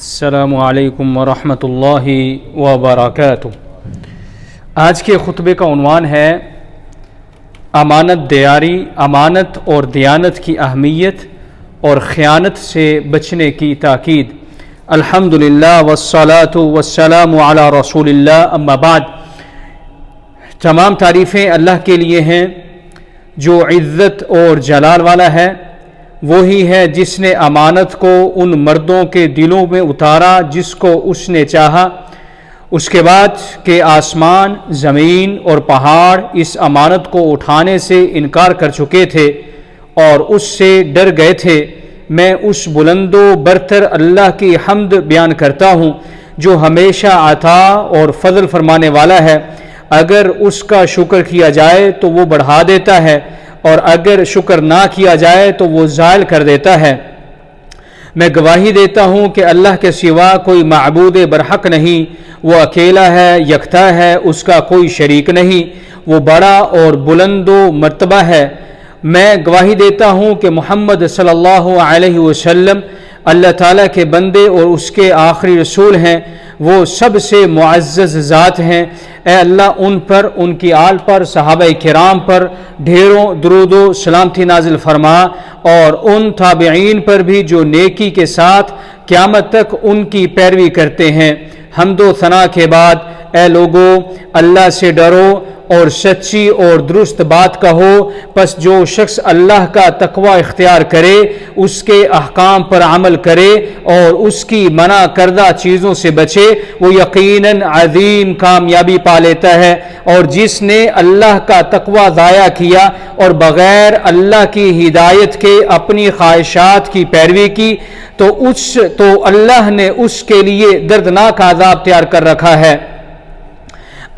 السلام علیکم ورحمۃ اللہ وبرکاتہ۔ آج کے خطبے کا عنوان ہے امانت داری، امانت اور دیانت کی اہمیت اور خیانت سے بچنے کی تاکید۔ الحمدللہ والصلاۃ والسلام علی رسول اللہ، اما بعد۔ تمام تعریفیں اللہ کے لیے ہیں جو عزت اور جلال والا ہے۔ وہی ہے جس نے امانت کو ان مردوں کے دلوں میں اتارا جس کو اس نے چاہا، اس کے بعد کہ آسمان، زمین اور پہاڑ اس امانت کو اٹھانے سے انکار کر چکے تھے اور اس سے ڈر گئے تھے۔ میں اس بلند و برتر اللہ کی حمد بیان کرتا ہوں جو ہمیشہ عطا اور فضل فرمانے والا ہے۔ اگر اس کا شکر کیا جائے تو وہ بڑھا دیتا ہے اور اگر شکر نہ کیا جائے تو وہ زائل کر دیتا ہے۔ میں گواہی دیتا ہوں کہ اللہ کے سوا کوئی معبود برحق نہیں، وہ اکیلا ہے، یکتا ہے، اس کا کوئی شریک نہیں، وہ بڑا اور بلند و مرتبہ ہے۔ میں گواہی دیتا ہوں کہ محمد صلی اللہ علیہ وسلم اللہ تعالیٰ کے بندے اور اس کے آخری رسول ہیں۔ وہ سب سے معزز ذات ہیں۔ اے اللہ ان پر، ان کی آل پر، صحابہ کرام پر ڈھیروں درود و سلامتی نازل فرما، اور ان تابعین پر بھی جو نیکی کے ساتھ قیامت تک ان کی پیروی کرتے ہیں۔ حمد و ثنا کے بعد، اے لوگو، اللہ سے ڈرو اور سچی اور درست بات کہو۔ پس جو شخص اللہ کا تقوی اختیار کرے، اس کے احکام پر عمل کرے اور اس کی منع کردہ چیزوں سے بچے، وہ یقیناً عظیم کامیابی پا لیتا ہے۔ اور جس نے اللہ کا تقوی ضائع کیا اور بغیر اللہ کی ہدایت کے اپنی خواہشات کی پیروی کی تو اللہ نے اس کے لیے دردناک عذاب تیار کر رکھا ہے۔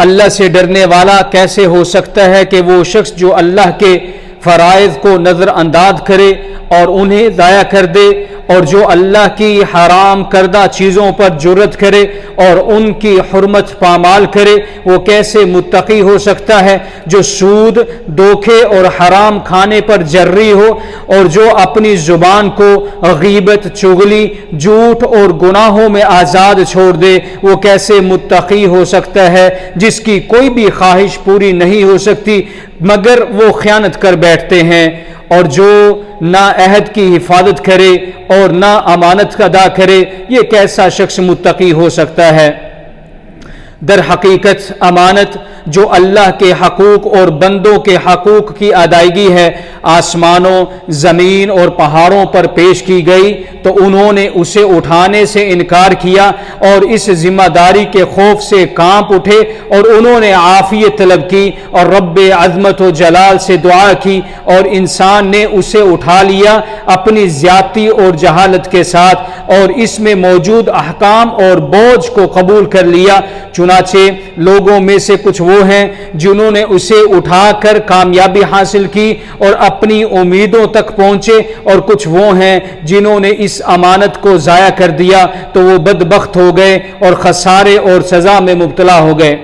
اللہ سے ڈرنے والا کیسے ہو سکتا ہے کہ وہ شخص جو اللہ کے فرائض کو نظر انداز کرے اور انہیں ضائع کر دے، اور جو اللہ کی حرام کردہ چیزوں پر جرأت کرے اور ان کی حرمت پامال کرے، وہ کیسے متقی ہو سکتا ہے؟ جو سود، دھوکے اور حرام کھانے پر جری ہو اور جو اپنی زبان کو غیبت، چغلی، جھوٹ اور گناہوں میں آزاد چھوڑ دے، وہ کیسے متقی ہو سکتا ہے؟ جس کی کوئی بھی خواہش پوری نہیں ہو سکتی مگر وہ خیانت کر بیٹھتے ہیں۔ اور جو نہ عہد کی حفاظت کرے اور نہ امانت ادا کرے، یہ کیسا شخص متقی ہو سکتا ہے؟ در حقیقت امانت جو اللہ کے حقوق اور بندوں کے حقوق کی ادائیگی ہے، آسمانوں، زمین اور پہاڑوں پر پیش کی گئی تو انہوں نے اسے اٹھانے سے انکار کیا اور اس ذمہ داری کے خوف سے کانپ اٹھے، اور انہوں نے عافیت طلب کی اور رب عظمت و جلال سے دعا کی، اور انسان نے اسے اٹھا لیا اپنی زیادتی اور جہالت کے ساتھ، اور اس میں موجود احکام اور بوجھ کو قبول کر لیا۔ چنانچہ لوگوں میں سے کچھ وہ ہیں جنہوں نے اسے اٹھا کر کامیابی حاصل کی اور اپنی امیدوں تک پہنچے، اور کچھ وہ ہیں جنہوں نے اس امانت کو ضائع کر دیا تو وہ بدبخت ہو گئے اور خسارے اور سزا میں مبتلا ہو گئے۔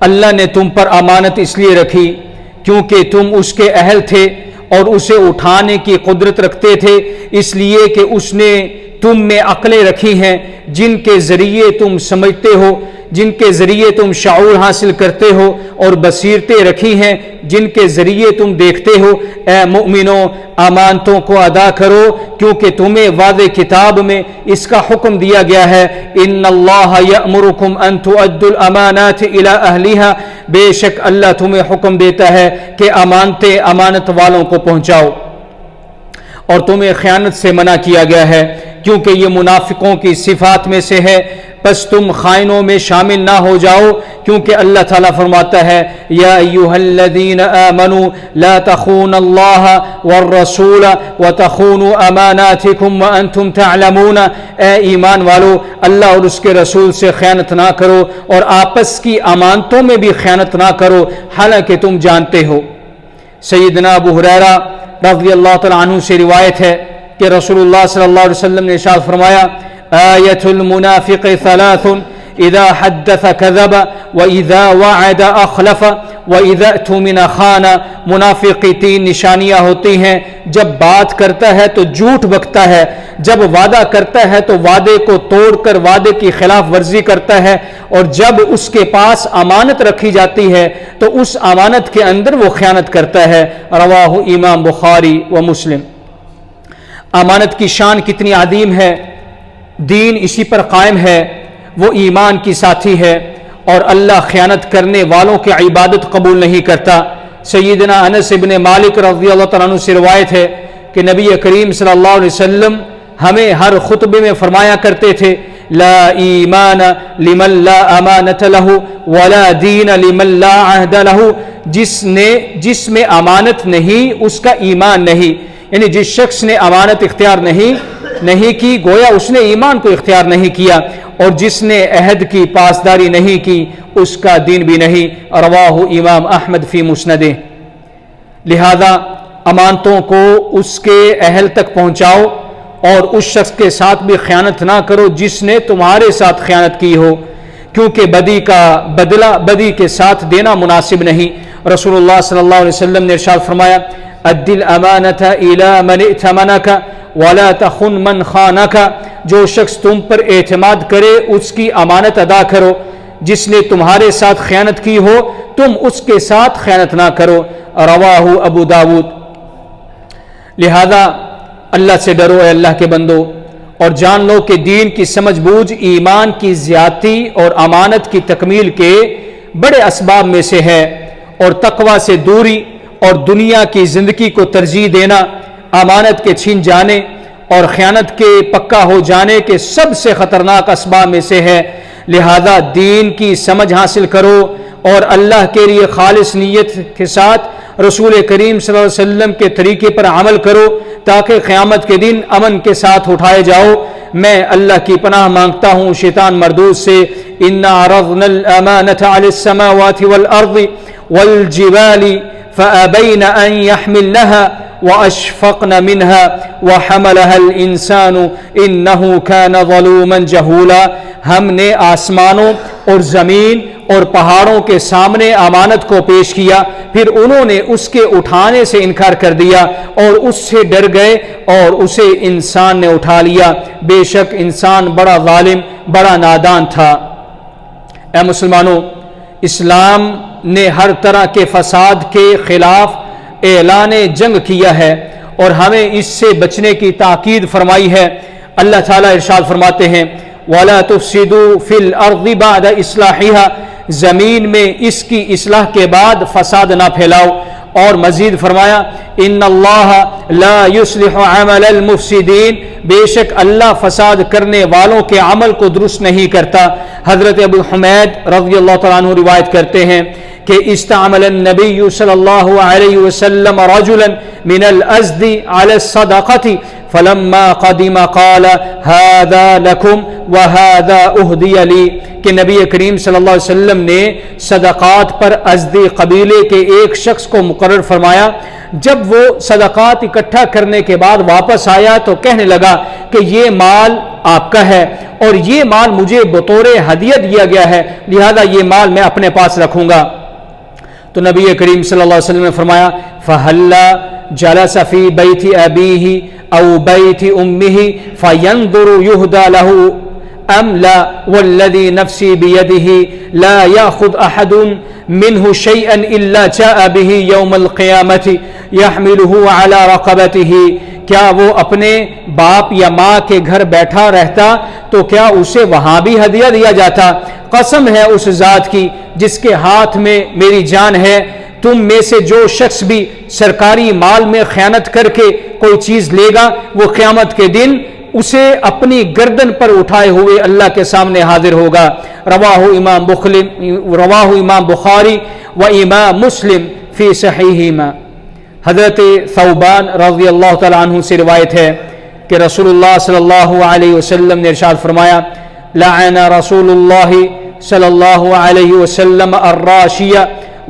اللہ نے تم پر امانت اس لیے رکھی کیونکہ تم اس کے اہل تھے اور اسے اٹھانے کی قدرت رکھتے تھے، اس لیے کہ اس نے تم میں عقلیں رکھی ہیں جن کے ذریعے تم سمجھتے ہو، جن کے ذریعے تم شعور حاصل کرتے ہو، اور بصیرتیں رکھی ہیں جن کے ذریعے تم دیکھتے ہو۔ اے مومنوں، امانتوں کو ادا کرو کیونکہ تمہیں واضح کتاب میں اس کا حکم دیا گیا ہے۔ ان اللہ یأمرکم ان تؤدوا الامانات الی اہلہا، بے شک اللہ تمہیں حکم دیتا ہے کہ امانتیں امانت والوں کو پہنچاؤ، اور تمہیں خیانت سے منع کیا گیا ہے کیونکہ یہ منافقوں کی صفات میں سے ہے۔ پس تم خائنوں میں شامل نہ ہو جاؤ، کیونکہ اللہ تعالیٰ فرماتا ہے یا ایھا الذین آمنوا لا تخونوا اللہ والرسول وتخونوا اماناتکم وانتم تعلمون۔ اے ایمان والو، اللہ اور اس کے رسول سے خیانت نہ کرو اور آپس کی امانتوں میں بھی خیانت نہ کرو حالانکہ تم جانتے ہو۔ سیدنا ابو ہریرہ رضی اللہ تعالیٰ عنہ سے روایت ہے کہ رسول اللہ صلی اللہ علیہ وسلم نے ارشاد فرمایا آیت المنافق ثلاث اذا حدث كذب واذا وعد اخلف واذا اؤتمن خان. منافق کی 3 نشانیاں ہوتی ہیں، جب بات کرتا ہے تو جھوٹ بکتا ہے، جب وعدہ کرتا ہے تو وعدے کو توڑ کر وعدے کی خلاف ورزی کرتا ہے، اور جب اس کے پاس امانت رکھی جاتی ہے تو اس امانت کے اندر وہ خیانت کرتا ہے. رواہ امام بخاری و مسلم. امانت کی شان کتنی عظیم ہے، دین اسی پر قائم ہے، وہ ایمان کی ساتھی ہے، اور اللہ خیانت کرنے والوں کی عبادت قبول نہیں کرتا. سیدنا انس ابن مالک رضی اللہ تعالیٰ عنہ سے روایت ہے کہ نبی کریم صلی اللہ علیہ وسلم ہمیں ہر خطبے میں فرمایا کرتے تھے لا ایمان لمن لا امانت له ولا دین لمن لا عہد له. جس میں امانت نہیں اس کا ایمان نہیں، یعنی جس شخص نے امانت اختیار نہیں کی گویا اس نے ایمان کو اختیار نہیں کیا، اور جس نے عہد کی پاسداری نہیں کی اس کا دین بھی نہیں. رواہ امام احمد فی مسندہ. لہذا امانتوں کو اس کے اہل تک پہنچاؤ، اور اس شخص کے ساتھ بھی خیانت نہ کرو جس نے تمہارے ساتھ خیانت کی ہو، کیونکہ بدی کا بدلہ بدی کے ساتھ دینا مناسب نہیں. رسول اللہ صلی اللہ علیہ وسلم نے ارشاد فرمایا ادِ الامانۃ الی من ائتمنک ولا تخن من خانک. جو شخص تم پر اعتماد کرے اس کی امانت ادا کرو، جس نے تمہارے ساتھ خیانت کی ہو تم اس کے ساتھ خیانت نہ کرو. رواہ ابو داود. لہذا اللہ سے ڈرو اے اللہ کے بندو، اور جان لو کہ دین کی سمجھ بوجھ ایمان کی زیادتی اور امانت کی تکمیل کے بڑے اسباب میں سے ہے، اور تقوی سے دوری اور دنیا کی زندگی کو ترجیح دینا امانت کے چھین جانے اور خیانت کے پکا ہو جانے کے سب سے خطرناک اسباب میں سے ہے. لہذا دین کی سمجھ حاصل کرو اور اللہ کے لیے خالص نیت کے ساتھ رسول کریم صلی اللہ علیہ وسلم کے طریقے پر عمل کرو تاکہ قیامت کے دن امن کے ساتھ اٹھائے جاؤ. میں اللہ کی پناہ مانگتا ہوں شیطان مردود سے. اِنَّا عَرَضْنَا الْأَمَانَةَ عَلَى السَّمَاوَاتِ وَالْأَرْضِ وَالْجِبَالِ فَأَبَيْنَ أَن يَحْمِلْنَهَا وَأَشْفَقْنَ مِنْهَا وَحَمَلَهَا الْإِنسَانُ إِنَّهُ كَانَ ظَلُومًا جَهُولًا. ہم نے آسمانوں اور زمین اور پہاڑوں کے سامنے امانت کو پیش کیا، پھر انہوں نے اس کے اٹھانے سے انکار کر دیا اور اس سے ڈر گئے اور اسے انسان نے اٹھا لیا. بے شک انسان بڑا ظالم بڑا نادان تھا. اے مسلمانوں، اسلام نے ہر طرح کے فساد کے خلاف اعلان جنگ کیا ہے اور ہمیں اس سے بچنے کی تاکید فرمائی ہے. اللہ تعالیٰ ارشاد فرماتے ہیں وَلَا تُفْسِدُوا فِي الْأَرْضِ بَعْدَ إِصْلَاحِهَا. زمین میں اس کی اصلاح کے بعد فساد نہ پھیلاؤ. اور مزید فرمایا ان اللہ لا يصلح عمل المفسدین. بے شک اللہ فساد کرنے والوں کے عمل کو درست نہیں کرتا. حضرت ابو حمید رضی اللہ تعالیٰ عنہ روایت کرتے ہیں کہ استعمل النبی صلی اللہ علیہ وسلم رجلا من الازد على الصدقة فلما قدم قال هذا لكم وهذا اهدي لي. کہ نبی کریم صلی اللہ علیہ وسلم نے صدقات پر ازدی قبیلے کے ایک شخص کو مقرر فرمایا. جب وہ صدقات اکٹھا کرنے کے بعد واپس آیا تو کہنے لگا کہ یہ مال آپ کا ہے اور یہ مال مجھے بطور ہدیہ دیا گیا ہے، لہذا یہ مال میں اپنے پاس رکھوں گا. تو نبی کریم صلی اللہ علیہ وسلم نے فرمایا فَهَلَّا جَلَسَ فِي بَيْتِ أَبِيهِ أَوْ بَيْتِ أُمِّهِ فَيَنْظُرُ يُهْدَى لَهُ أَمْ لَا وَالَّذِي نَفْسِي بِيَدِهِ لَا يَأْخُذْ أَحَدٌ مِّنْهُ شَيْئًا إِلَّا جَاءَ بِهِ يَوْمَ الْقِيَامَةِ يَحْمِلُهُ عَلَى رَقَبَتِهِ. کیا وہ اپنے باپ یا ماں کے گھر بیٹھا رہتا تو کیا اسے وہاں بھی ہدیہ دیا جاتا؟ قسم ہے اس ذات کی جس کے ہاتھ میں میری جان ہے، تم میں سے جو شخص بھی سرکاری مال میں خیانت کر کے کوئی چیز لے گا وہ قیامت کے دن اسے اپنی گردن پر اٹھائے ہوئے اللہ کے سامنے حاضر ہوگا. رواہ امام بخاری و امام مسلم فی صحیحہما. حضرت ثوبان رضی اللہ تعالیٰ عنہ سے روایت ہے کہ رسول اللہ صلی اللہ علیہ وسلم نے ارشاد فرمایا لعن رسول اللہ صلی اللہ علیہ وسلم الراشیہ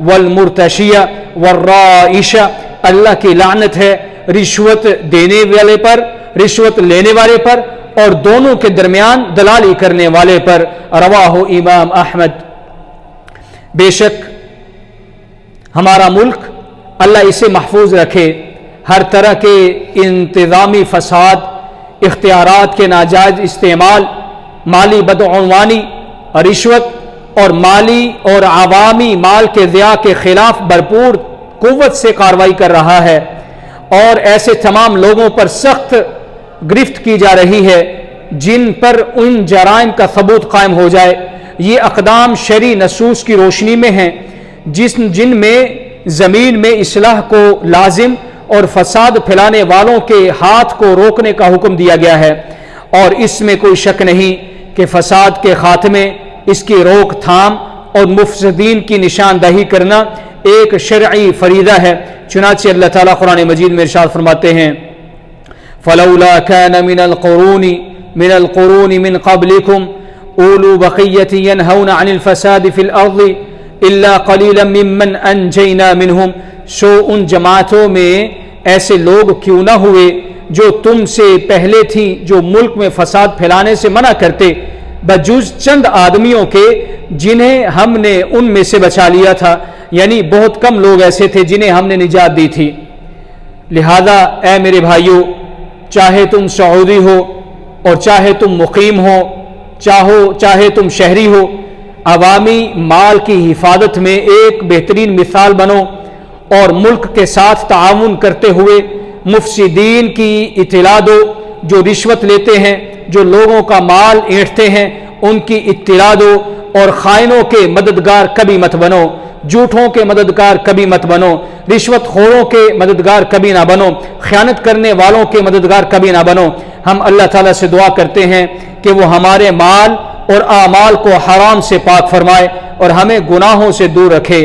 والمرتشیہ والرائشہ. اللہ کی لعنت ہے رشوت دینے والے پر، رشوت لینے والے پر اور دونوں کے درمیان دلالی کرنے والے پر۔ رواہ امام احمد۔ بے شک ہمارا ملک اللہ اسے محفوظ رکھے، ہر طرح کے انتظامی فساد، اختیارات کے ناجائز استعمال، مالی بدعنوانی، رشوت اور مالی اور عوامی مال کے ضیاع کے خلاف بھرپور قوت سے کارروائی کر رہا ہے، اور ایسے تمام لوگوں پر سخت گرفت کی جا رہی ہے جن پر ان جرائم کا ثبوت قائم ہو جائے۔ یہ اقدام شرعی نصوص کی روشنی میں ہیں جن میں زمین میں اصلاح کو لازم اور فساد پھیلانے والوں کے ہاتھ کو روکنے کا حکم دیا گیا ہے، اور اس میں کوئی شک نہیں کہ فساد کے خاتمے، اس کی روک تھام اور مفسدین کی نشاندہی کرنا ایک شرعی فریضہ ہے۔ چنانچہ اللہ تعالیٰ قرآن مجید میں ارشاد فرماتے ہیں فَلَوْلَا كَانَ مِنَ الْقُرُونِ مِنْ قَبْلِكُمْ أُولُو بَقِيَّةٍ يَنْهَوْنَ عَنِ الْفَسَادِ فِي الْأَرْضِ إِلَّا قَلِيلًا مِّمَّنْ أَنْجَيْنَا مِنْهُمْ۔ سو ان جماعتوں میں ایسے لوگ کیوں نہ ہوئے جو تم سے پہلے تھیں، جو ملک میں فساد پھیلانے سے منع کرتے، بجز چند آدمیوں کے جنہیں ہم نے ان میں سے بچا لیا تھا۔ یعنی بہت کم لوگ ایسے تھے جنہیں ہم نے نجات دی تھی۔ لہذا اے میرے بھائیوں، چاہے تم سعودی ہو اور چاہے تم مقیم ہو، چاہے تم شہری ہو، عوامی مال کی حفاظت میں ایک بہترین مثال بنو، اور ملک کے ساتھ تعاون کرتے ہوئے مفسدین کی اطلاع دو، جو رشوت لیتے ہیں، جو لوگوں کا مال اینٹھتے ہیں، ان کی اطلاع دو، اور خائنوں کے مددگار کبھی مت بنو، جھوٹوں کے مددگار کبھی مت بنو، رشوت خوروں کے مددگار کبھی نہ بنو، خیانت کرنے والوں کے مددگار کبھی نہ بنو۔ ہم اللہ تعالیٰ سے دعا کرتے ہیں کہ وہ ہمارے مال اور اعمال کو حرام سے پاک فرمائے اور ہمیں گناہوں سے دور رکھے۔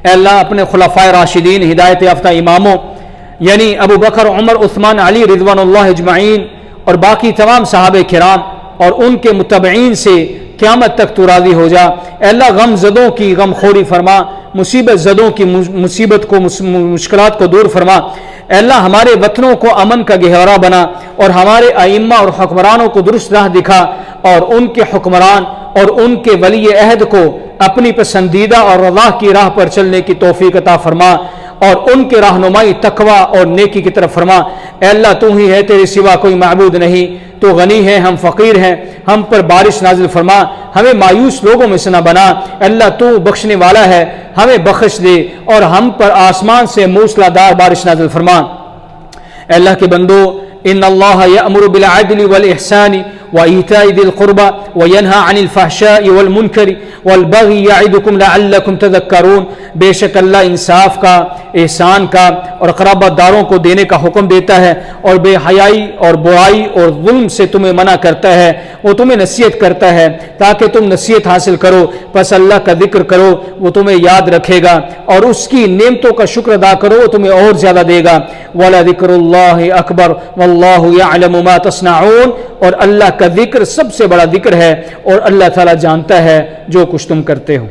اے اللہ اپنے خلفائے راشدین، ہدایت یافتہ اماموں یعنی ابو بکر، عمر، عثمان، علی رضوان اللہ اجمعین اور باقی تمام صحابہ کرام اور ان کے متبعین سے قیامت تک تو راضی ہو جا۔ اے اللہ غم زدوں کی غم خوری فرما، مصیبت زدوں کی مصیبت کو، مشکلات کو دور فرما۔ اے اللہ ہمارے وطنوں کو امن کا گہوارہ بنا، اور ہمارے ائمہ اور حکمرانوں کو درست راہ دکھا، اور ان کے حکمران اور ان کے ولی عہد کو اپنی پسندیدہ اور رضا کی راہ پر چلنے کی توفیق عطا فرما، اور ان کے رہنمائی تقوی اور نیکی کی طرف فرما۔ اے اللہ تو ہی ہے، تیرے سوا کوئی معبود نہیں، تو غنی ہے، ہم فقیر ہیں، ہم پر بارش نازل فرما، ہمیں مایوس لوگوں میں سے نہ بنا۔ اے اللہ تو بخشنے والا ہے، ہمیں بخش دے، اور ہم پر آسمان سے موسلا دار بارش نازل فرما۔ اے اللہ کے بندو، ان اللہ یأمر بالعدل والإحسان وإیتاء ذی القربى وینہی عن الفحشاء والمنکر والبغی یعظکم لعلکم تذکرون۔ بے شک اللہ انصاف کا، احسان کا اور قرابت داروں کو دینے کا حکم دیتا ہے، اور بے حیائی اور برائی اور ظلم سے تمہیں منع کرتا ہے، وہ تمہیں نصیحت کرتا ہے تاکہ تم نصیحت حاصل کرو۔ پس اللہ کا ذکر کرو، وہ تمہیں یاد رکھے گا، اور اس کی نعمتوں کا شکر ادا کرو، وہ تمہیں اور زیادہ دے گا۔ وَلَذِكْرُ اللَّهِ أَكْبَرُ وَاللَّهُ يَعْلَمُ مَا تَصْنَعُونَ۔ اور اللہ کا ذکر سب سے بڑا ذکر ہے، اور اللہ تعالیٰ جانتا ہے جو کچھ تم کرتے ہو۔